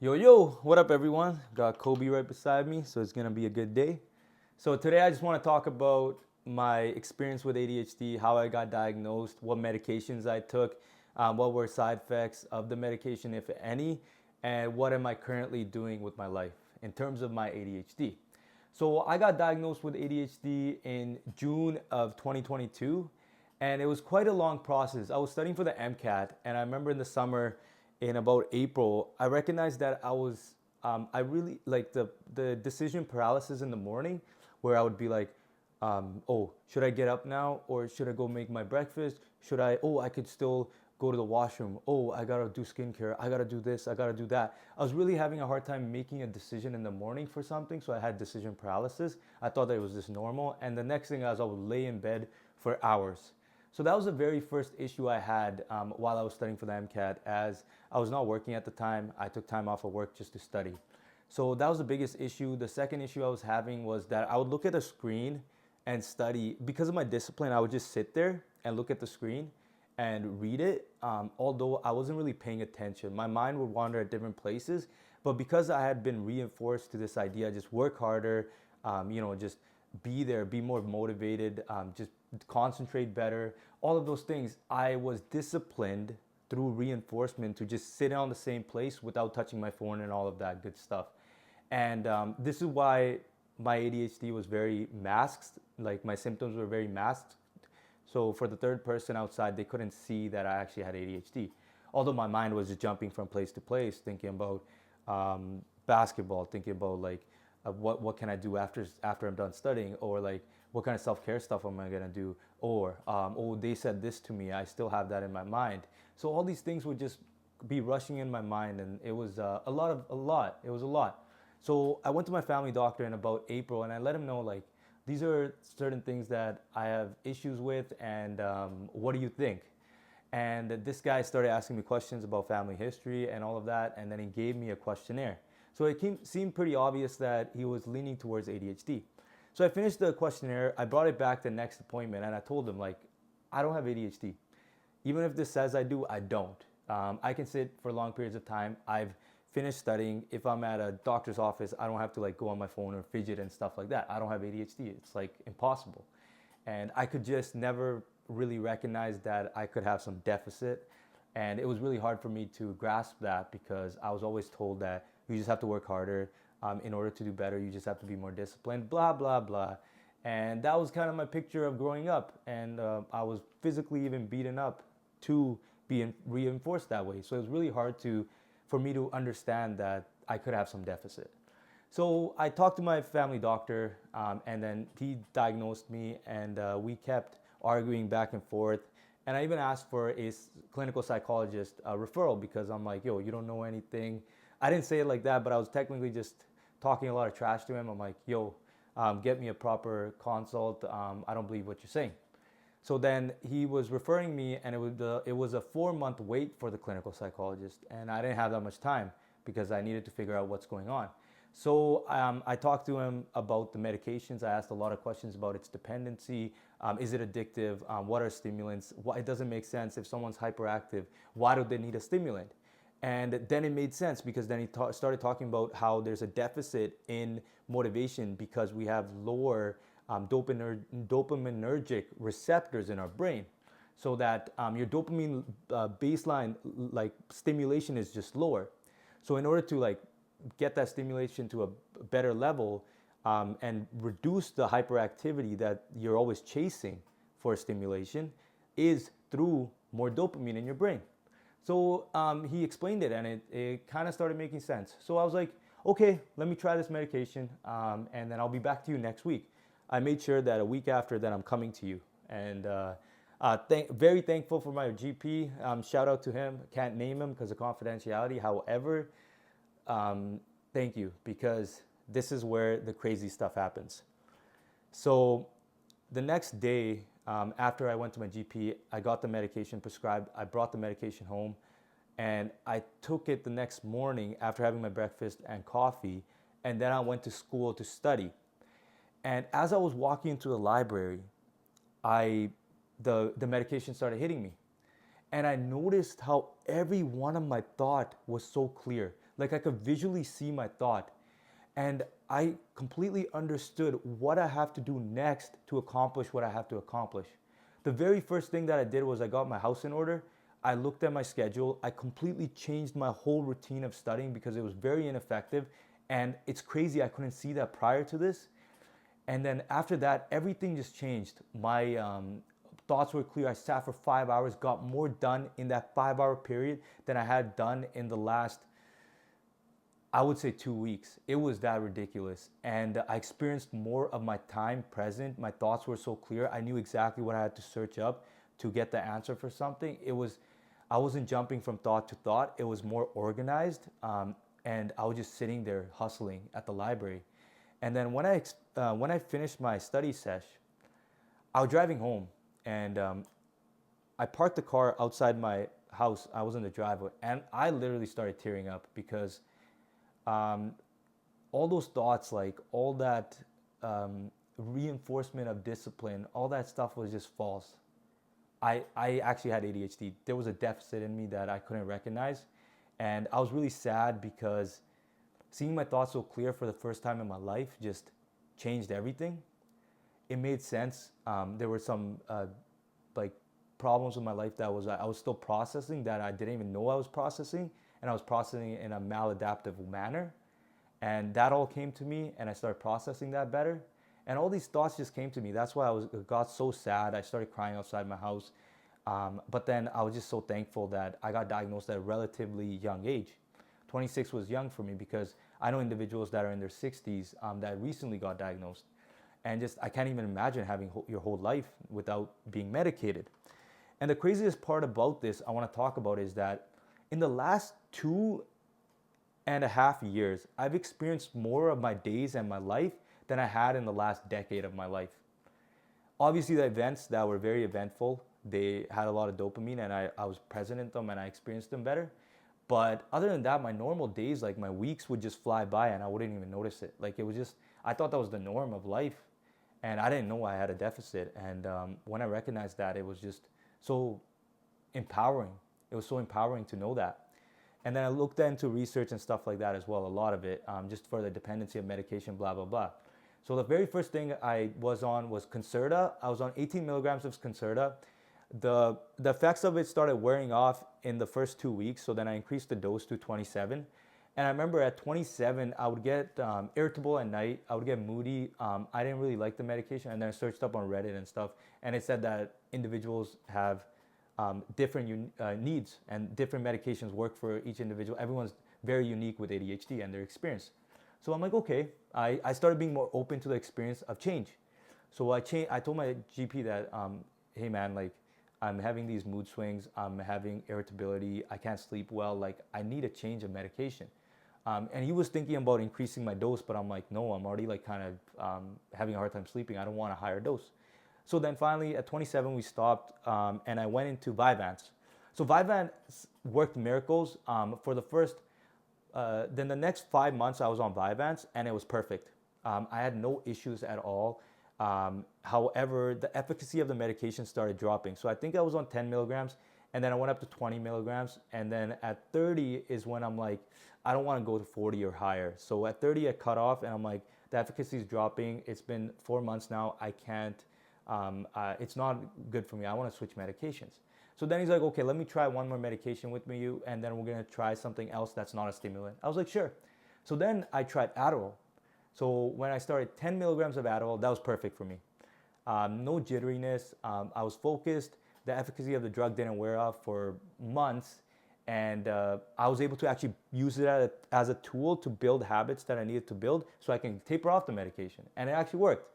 Yo, what up, everyone? Got Kobe right beside me, so it's gonna be a good day. So, today I just wanna talk about my experience with ADHD, how I got diagnosed, what medications I took, what were side effects of the medication, if any, and what am I currently doing with my life in terms of my ADHD. So, I got diagnosed with ADHD in June of 2022, and it was quite a long process. I was studying for the MCAT, and I remember in the summer, in about April, I recognized that I really like the decision paralysis in the morning, where I would be like, oh, should I get up now or should I go make my breakfast? I could still go to the washroom. Oh, I gotta do skincare. I gotta do this. I gotta do that. I was really having a hard time making a decision in the morning for something, so I had decision paralysis. I thought that it was just normal, and the next thing I would lay in bed for hours. So that was the very first issue I had while I was studying for the MCAT. As I was not working at the time, I took time off of work just to study. So that was the biggest issue. The second issue I was having was that I would look at a screen and study. Because of my discipline, I would just sit there and look at the screen and read it. Although I wasn't really paying attention, my mind would wander at different places. But because I had been reinforced to this idea, just work harder, just be there, be more motivated, just concentrate better, all of those things, I was disciplined through reinforcement to just sit on the same place without touching my phone and all of that good stuff. And this is why my ADHD was very masked, like my symptoms were very masked. So for the third person outside, they couldn't see that I actually had ADHD. Although my mind was just jumping from place to place, thinking about basketball, thinking about like what can I do after I'm done studying, or like what kind of self-care stuff am I gonna do, or oh, they said this to me, I still have that in my mind. So all these things would just be rushing in my mind, and it was a lot. It was a lot. So I went to my family doctor in about April, and I let him know like these are certain things that I have issues with, and what do you think? And this guy started asking me questions about family history and all of that, and then he gave me a questionnaire. So seemed pretty obvious that he was leaning towards ADHD. So I finished the questionnaire, I brought it back the next appointment, and I told him, like, I don't have ADHD. Even if this says I do, I don't. I can sit for long periods of time. I've finished studying. If I'm at a doctor's office, I don't have to like go on my phone or fidget and stuff like that. I don't have ADHD. It's like impossible. And I could just never really recognize that I could have some deficit. And it was really hard for me to grasp that because I was always told that you just have to work harder. In order to do better, you just have to be more disciplined, blah, blah, blah. And that was kind of my picture of growing up. And I was physically even beaten up to be reinforced that way. So it was really hard for me to understand that I could have some deficit. So I talked to my family doctor, and then he diagnosed me, and we kept arguing back and forth. And I even asked for a clinical psychologist referral because I'm like, yo, you don't know anything. I didn't say it like that, but I was technically just talking a lot of trash to him. I'm like, yo, get me a proper consult. I don't believe what you're saying. So then he was referring me, and it was a 4-month wait for the clinical psychologist, and I didn't have that much time because I needed to figure out what's going on. So I talked to him about the medications. I asked a lot of questions about its dependency. Is it addictive? What are stimulants? It doesn't make sense if someone's hyperactive. Why do they need a stimulant? And then it made sense because then he started talking about how there's a deficit in motivation because we have lower dopaminergic receptors in our brain, so that your dopamine baseline like stimulation is just lower. So in order to like get that stimulation to a better level and reduce the hyperactivity that you're always chasing for stimulation, is through more dopamine in your brain. So he explained it, and it kind of started making sense. So I was like, okay, let me try this medication, and then I'll be back to you next week. I made sure that a week after that I'm coming to you. And very thankful for my GP. Shout out to him. Can't name him because of confidentiality. However, thank you, because this is where the crazy stuff happens. So the next day, after I went to my GP, I got the medication prescribed. I brought the medication home, and I took it the next morning after having my breakfast and coffee, and then I went to school to study. And as I was walking into the library, the medication started hitting me. And I noticed how every one of my thought was so clear. Like I could visually see my thought. And I completely understood what I have to do next to accomplish what I have to accomplish. The very first thing that I did was I got my house in order. I looked at my schedule. I completely changed my whole routine of studying because it was very ineffective. And it's crazy, I couldn't see that prior to this. And then after that, everything just changed. My thoughts were clear. I sat for 5 hours, got more done in that 5 hour period than I had done in the last, I would say, 2 weeks. It was that ridiculous. And I experienced more of my time present. My thoughts were so clear. I knew exactly what I had to search up to get the answer for something. I wasn't jumping from thought to thought. It was more organized. And I was just sitting there hustling at the library. And then when I finished my study sesh, I was driving home, and I parked the car outside my house. I was in the driveway, and I literally started tearing up because all those thoughts, like all that reinforcement of discipline, all that stuff was just false. I actually had ADHD. There was a deficit in me that I couldn't recognize. And I was really sad because seeing my thoughts so clear for the first time in my life just changed everything. It made sense. There were some like problems with my life that I was still processing that I didn't even know I was processing, and I was processing it in a maladaptive manner. And that all came to me, and I started processing that better. And all these thoughts just came to me. That's why got so sad. I started crying outside my house. But then I was just so thankful that I got diagnosed at a relatively young age. 26 was young for me because I know individuals that are in their 60s that recently got diagnosed. And just, I can't even imagine having your whole life without being medicated. And the craziest part about this I want to talk about is that in the last 2.5 years, I've experienced more of my days and my life than I had in the last decade of my life. Obviously, the events that were very eventful, they had a lot of dopamine, and I was present in them and I experienced them better. But other than that, my normal days, like my weeks would just fly by and I wouldn't even notice it. Like it was just, I thought that was the norm of life, and I didn't know I had a deficit. And when I recognized that, it was just so empowering. It was so empowering to know that. And then I looked into research and stuff like that as well, a lot of it, just for the dependency of medication, blah, blah, blah. So the very first thing I was on was Concerta. I was on 18 milligrams of Concerta. The effects of it started wearing off in the first 2 weeks, so then I increased the dose to 27. And I remember at 27, I would get irritable at night. I would get moody. I didn't really like the medication. And then I searched up on Reddit and stuff, and it said that individuals have different needs, and different medications work for each individual. Everyone's very unique with ADHD and their experience. So I'm like, okay. I started being more open to the experience of change. So I told my GP that, hey man, like I'm having these mood swings. I'm having irritability. I can't sleep well. Like I need a change of medication. And he was thinking about increasing my dose, but I'm like, no, I'm already like kind of having a hard time sleeping. I don't want a higher dose. So then finally at 27, we stopped, and I went into Vyvanse. So Vyvanse worked miracles. For the first, then the next 5 months I was on Vyvanse, and it was perfect. I had no issues at all. However, the efficacy of the medication started dropping. So I think I was on 10 milligrams, and then I went up to 20 milligrams. And then at 30 is when I'm like, I don't want to go to 40 or higher. So at 30, I cut off, and I'm like, the efficacy is dropping. It's been 4 months now. I can't, it's not good for me. I want to switch medications. So then he's like, okay, let me try one more medication with you, and then we're going to try something else that's not a stimulant. I was like, sure. So then I tried Adderall. So when I started 10 milligrams of Adderall, that was perfect for me. No jitteriness. I was focused. The efficacy of the drug didn't wear off for months. And I was able to actually use it as a tool to build habits that I needed to build so I can taper off the medication. And it actually worked.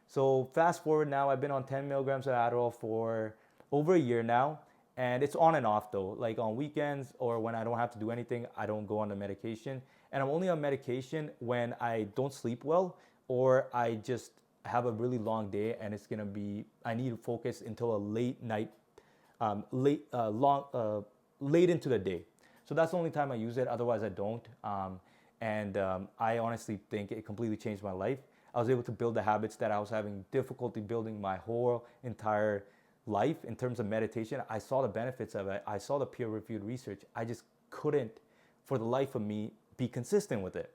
So fast forward now, I've been on 10 milligrams of Adderall for over a year now. And it's on and off though. Like on weekends or when I don't have to do anything, I don't go on the medication. And I'm only on medication when I don't sleep well, or I just have a really long day and it's gonna be, I need to focus until a late night, late into the day. So that's the only time I use it. Otherwise I don't. I honestly think it completely changed my life. I was able to build the habits that I was having difficulty building my whole entire life in terms of meditation. I saw the benefits of it. I saw the peer-reviewed research. I just couldn't, for the life of me, be consistent with it.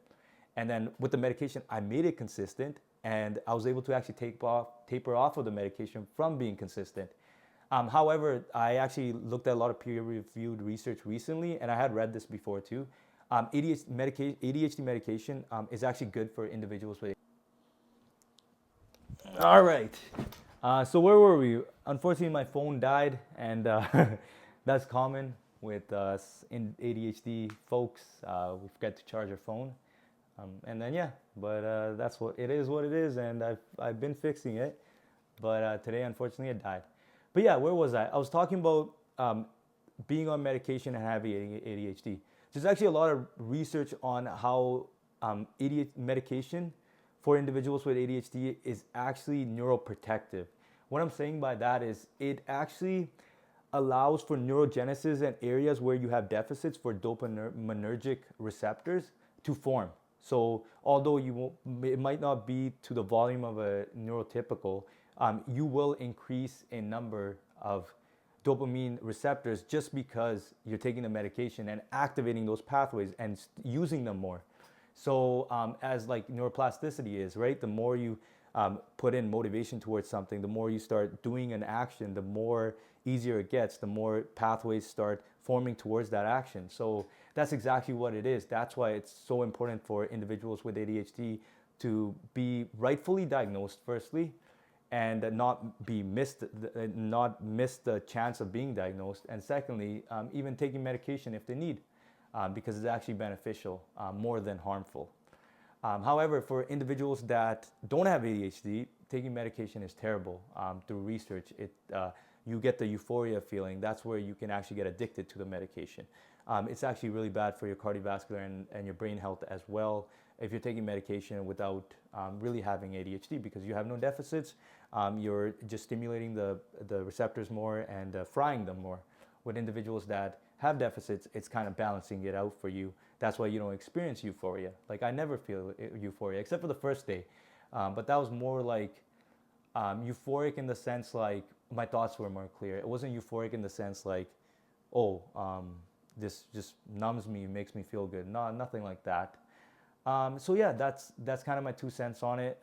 And then with the medication, I made it consistent, and I was able to actually taper off of the medication from being consistent. However, I actually looked at a lot of peer-reviewed research recently, and I had read this before too. ADHD medication is actually good for individuals with. All right. So where were we? Unfortunately, my phone died, and that's common with us in ADHD folks. We forget to charge our phone, and then yeah. But that's what it is. What it is, and I've been fixing it. But today, unfortunately, it died. But yeah, where was I? I was talking about being on medication and having ADHD. There's actually a lot of research on how medication for individuals with ADHD is actually neuroprotective. What I'm saying by that is it actually allows for neurogenesis in areas where you have deficits for dopaminergic receptors to form. So although it might not be to the volume of a neurotypical, you will increase in number of dopamine receptors just because you're taking the medication and activating those pathways and using them more. So as like neuroplasticity is, right? The more you put in motivation towards something, the more you start doing an action, the more easier it gets, the more pathways start forming towards that action. So that's exactly what it is. That's why it's so important for individuals with ADHD to be rightfully diagnosed firstly, and not miss the chance of being diagnosed. And secondly, even taking medication if they need, because it's actually beneficial more than harmful. However, for individuals that don't have ADHD, taking medication is terrible. Through research, you get the euphoria feeling. That's where you can actually get addicted to the medication. It's actually really bad for your cardiovascular and your brain health as well if you're taking medication without really having ADHD, because you have no deficits. You're just stimulating the receptors more and frying them more. With individuals that have deficits, it's kind of balancing it out for you. That's why you don't experience euphoria. Like I never feel euphoria except for the first day, but that was more like euphoric in the sense like my thoughts were more clear. It wasn't euphoric in the sense like, oh, this just numbs me, makes me feel good. No, nothing like that. So yeah, that's kind of my 2 cents on it.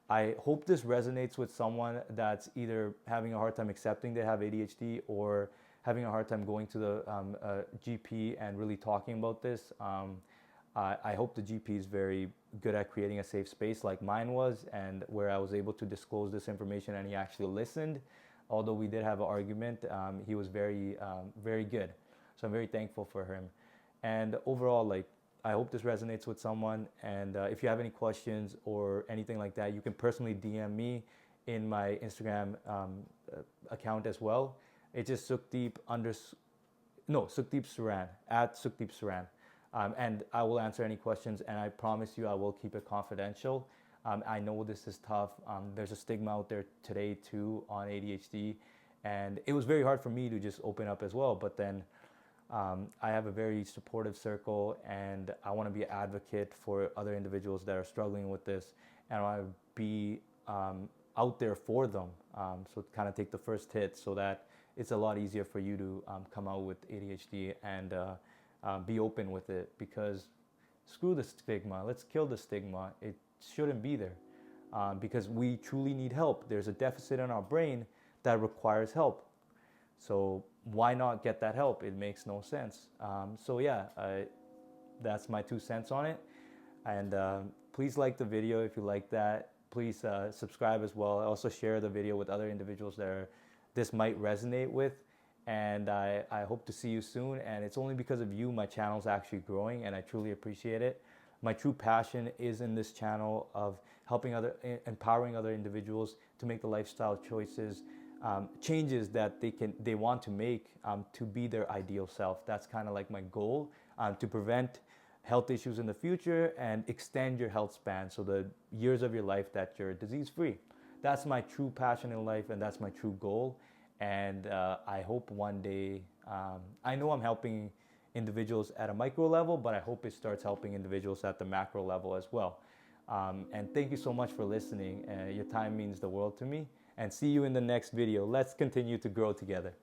I hope this resonates with someone that's either having a hard time accepting they have ADHD or having a hard time going to the GP and really talking about this. I hope the GP is very good at creating a safe space like mine was, and where I was able to disclose this information and he actually listened. Although we did have an argument, he was very, very good. So I'm very thankful for him. And overall, like, I hope this resonates with someone. And if you have any questions or anything like that, you can personally DM me in my Instagram account as well. It's just Sukhdeep Saran, at Sukhdeep Saran. And I will answer any questions, and I promise you I will keep it confidential. I know this is tough. There's a stigma out there today too on ADHD, and it was very hard for me to just open up as well. But then I have a very supportive circle, and I want to be an advocate for other individuals that are struggling with this, and I want to be out there for them. So kind of take the first hit so that it's a lot easier for you to come out with ADHD and be open with it, because screw the stigma. Let's kill the stigma. It shouldn't be there because we truly need help. There's a deficit in our brain that requires help. So why not get that help? It makes no sense. So yeah, that's my 2 cents on it. And please like the video if you like that. Please subscribe as well. Also share the video with other individuals that this might resonate with. And I hope to see you soon. And it's only because of you my channel's actually growing, and I truly appreciate it. My true passion is in this channel of empowering other individuals to make the lifestyle choices, changes that they want to make to be their ideal self. That's kind of like my goal, to prevent health issues in the future and extend your health span, so the years of your life that you're disease free. That's my true passion in life, and that's my true goal. And I hope one day, I know I'm helping individuals at a micro level, but I hope it starts helping individuals at the macro level as well. And thank you so much for listening. Your time means the world to me. And see you in the next video. Let's continue to grow together.